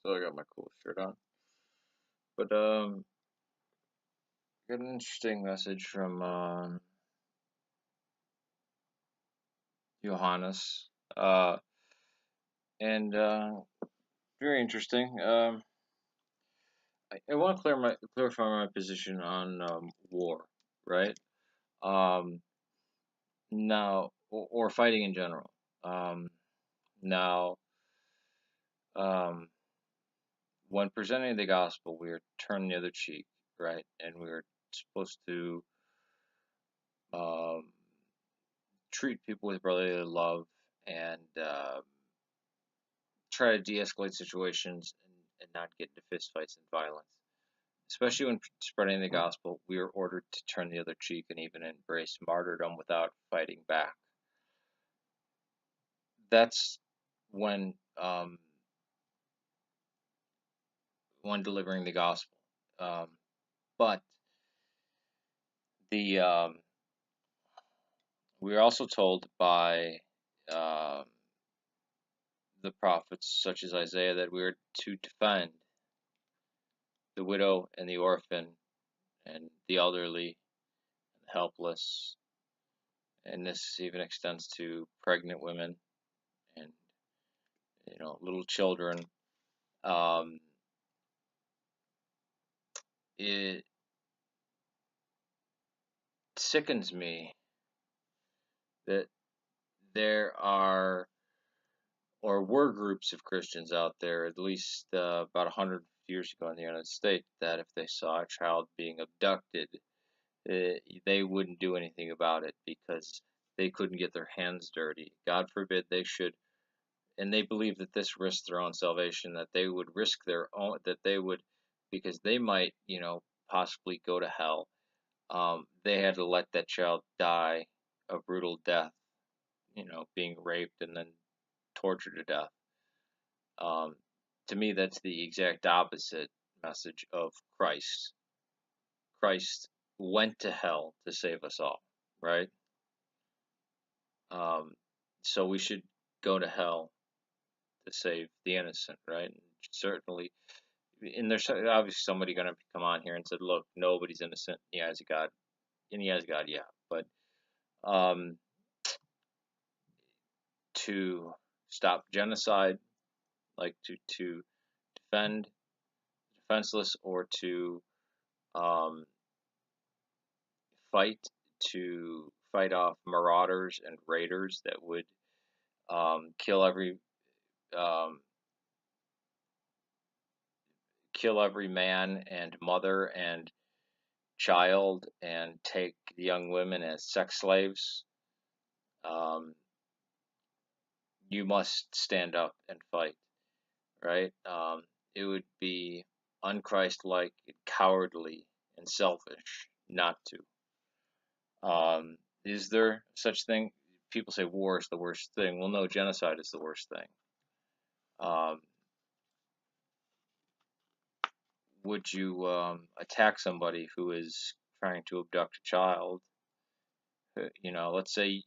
So I got my cool shirt on. But got an interesting message from Johannes. Uh, and very interesting. I want to clarify my position on war, right? Um, now, or fighting in general. Um, now, um, when presenting the gospel, we are turning the other cheek, right? And we're supposed to um, treat people with brotherly love and try to de-escalate situations and not get into fistfights and violence. Especially when spreading the gospel, we are ordered to turn the other cheek and even embrace martyrdom without fighting back. That's when um, when delivering the gospel. Um, but the we are also told by um, the prophets, such as Isaiah, that we are to defend the widow and the orphan and the elderly and the helpless. And this even extends to pregnant women and little children. Um, it sickens me that there are or were groups of Christians out there, at least about 100 years ago in the United States, that if they saw a child being abducted, they wouldn't do anything about it because they couldn't get their hands dirty. God forbid they should, and they believe that this risks their own salvation, that they would risk their own, that they would, because they might, possibly go to hell. They had to let that child die a brutal death, being raped and then tortured to death. Um, to me, that's the exact opposite message of Christ. Christ went to hell to save us all, right? Um, so we should go to hell to save the innocent, right? And certainly, and there's obviously somebody going to come on here and said, "Look, nobody's innocent in the eyes of God." In the eyes of God, yeah, but um, to stop genocide, like to defend defenseless, or to um, fight to fight off marauders and raiders that would kill um, every man and mother and child and take the young women as sex slaves. Um, you must stand up and fight, right? It would be unchristlike, cowardly, and selfish not to. Is there such thing? People say war is the worst thing. Well, no, genocide is the worst thing. Um, would you attack somebody who is trying to abduct a child? Let's say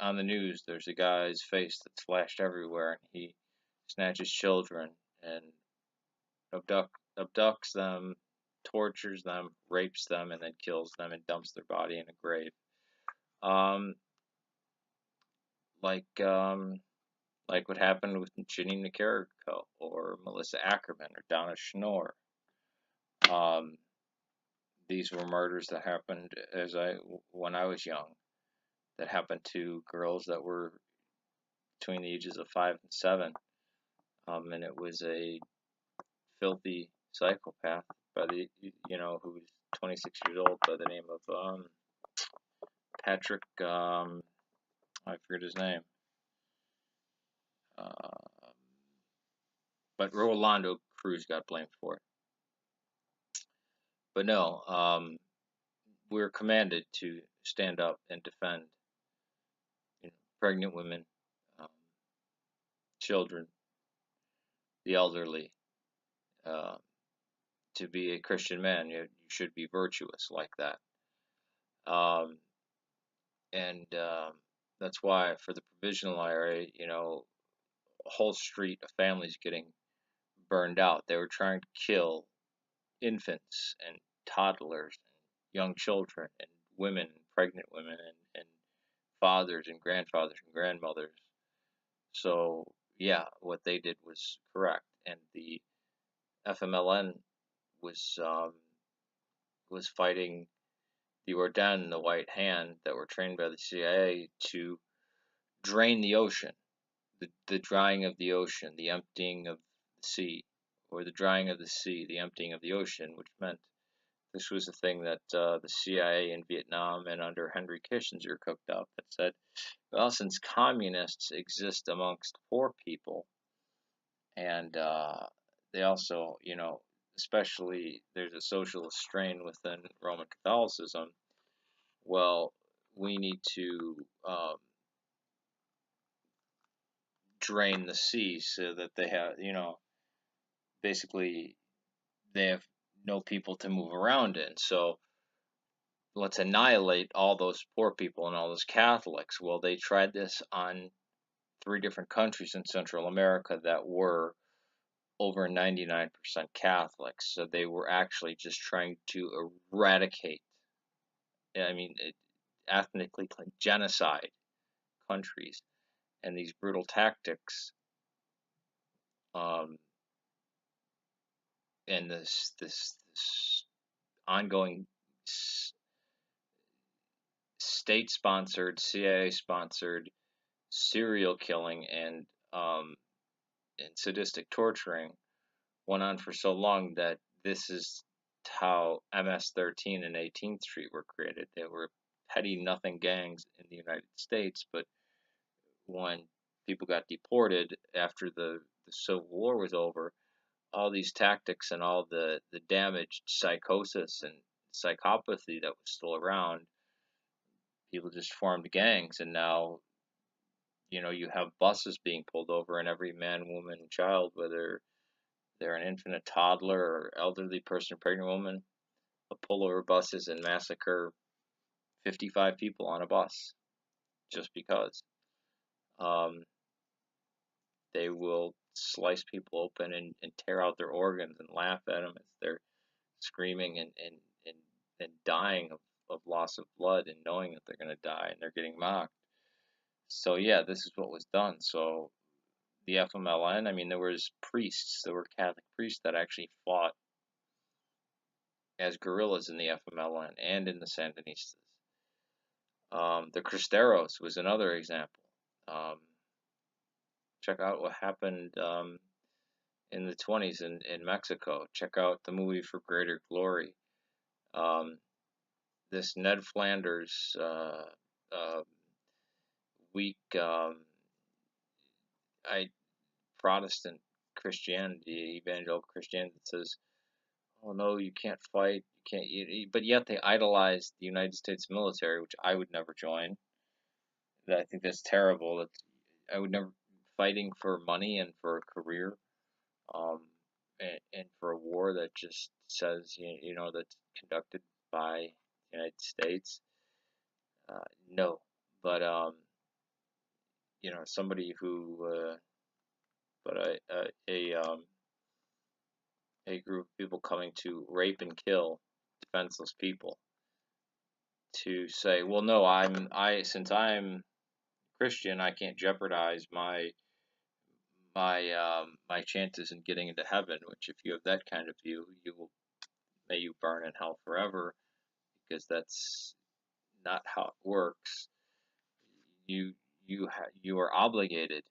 on the news there's a guy's face that's flashed everywhere, and he snatches children and abducts them, tortures them, rapes them, and then kills them and dumps their body in a grave. Um, like um, like what happened with Ginny Nicaragua or Melissa Ackerman or Donna Schnorr. Um, these were murders that happened when I was young. That happened to girls that were between the ages of 5 and 7, and it was a filthy psychopath who was 26 years old by the name of Patrick. I forget his name, uh, but Rolando Cruz got blamed for it. But no, we're commanded to stand up and defend pregnant women, um, children, the elderly. Uh, to be a Christian man, you should be virtuous like that. Um, and that's why for the provisional IRA, a whole street of families getting burned out. They were trying to kill infants and toddlers and young children and women, pregnant women, and fathers and grandfathers and grandmothers. So yeah, what they did was correct, and the FMLN was was fighting the Orden, the White Hand, that were trained by the CIA to drain the ocean, the drying of the ocean, the emptying of the sea, or the drying of the sea, the emptying of the ocean, which meant this was a thing that the CIA in Vietnam and under Henry Kissinger cooked up that said, well, since communists exist amongst poor people, and they also, especially there's a socialist strain within Roman Catholicism, well, we need to drain the sea so that they have, basically they have no people to move around in. So let's annihilate all those poor people and all those Catholics. Well, they tried this on 3 different countries in Central America that were over 99% Catholics. So they were actually just trying to eradicate, I mean, ethnically genocide countries. And these brutal tactics, um, and this ongoing state-sponsored, CIA-sponsored serial killing and sadistic torturing went on for so long that this is how MS-13 and 18th Street were created. They were petty nothing gangs in the United States, but when people got deported after the Civil War was over, all these tactics and all the damaged psychosis and psychopathy that was still around, people just formed gangs, and now you have buses being pulled over, and every man, woman, and child, whether they're an infant, a toddler, or elderly person, pregnant woman, will pull over buses and massacre 55 people on a bus just because. Um, they will slice people open and tear out their organs and laugh at them as they're screaming and, and dying of loss of blood and knowing that they're going to die and they're getting mocked. So yeah, this is what was done. So the FMLN, I mean, there were Catholic priests that actually fought as guerrillas in the FMLN and in the Sandinistas. The Cristeros was another example. Um, check out what happened in the 20s in Mexico. Check out the movie For Greater Glory. Um, this Ned Flanders weak I Protestant Christianity, evangelical Christianity that says, "Oh no, you can't fight, you can't." But yet they idolize the United States military, which I would never join. I think that's terrible. That I would never fighting for money and for a career, um, and for a war that just says that's conducted by the United States. No, but somebody who, but a group of people coming to rape and kill defenseless people to say, well, no, since I'm Christian, I can't jeopardize my chances in getting into heaven. Which, if you have that kind of view, may you burn in hell forever, because that's not how it works. You are obligated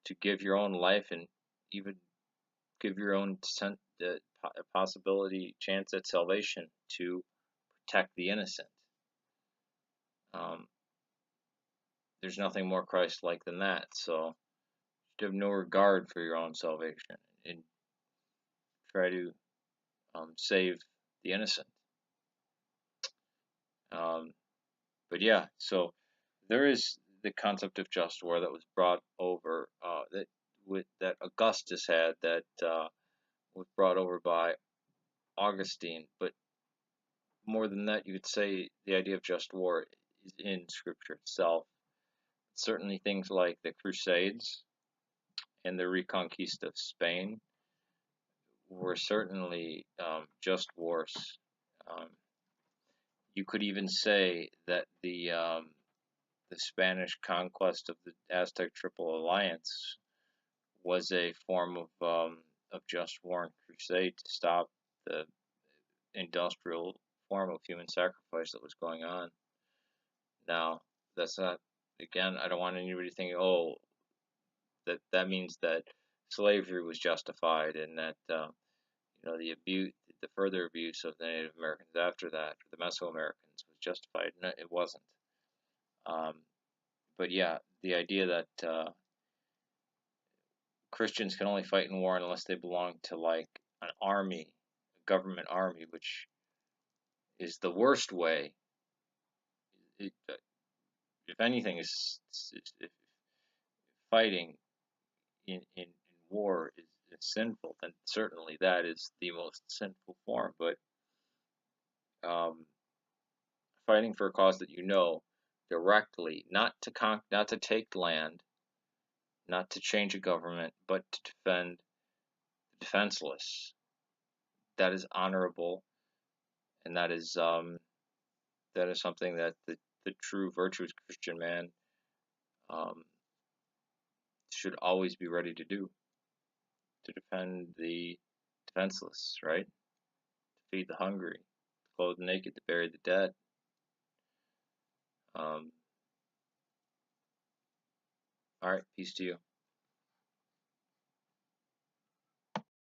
to give your own life and even give your own possibility chance at salvation to protect the innocent. Um, there's nothing more Christ-like than that. So you have no regard for your own salvation and try to save the innocent. Um, but yeah, so there is the concept of just war that was brought over that Augustus had, that was brought over by Augustine. But more than that, you could say the idea of just war is in Scripture itself. Certainly, things like the Crusades and the Reconquista of Spain, were certainly just wars. Um, you could even say that the Spanish conquest of the Aztec Triple Alliance was a form of just war and crusade to stop the industrial form of human sacrifice that was going on. Now, that's not, again, I don't want anybody thinking, oh, that means that slavery was justified and that the abuse, the further abuse of the Native Americans after that, or the Mesoamericans, was justified. No, it wasn't. Um, but yeah, the idea that Christians can only fight in war unless they belong to like an army, a government army, which is the worst way. It, if anything, if fighting in war is sinful, then certainly that is the most sinful form. But um, fighting for a cause that you know directly, not to take land, not to change a government, but to defend the defenseless. That is honorable, and that is something that the true virtuous Christian man um, should always be ready to do, to defend the defenseless, right? To feed the hungry, to clothe the naked, to bury the dead. Um, all right, peace to you.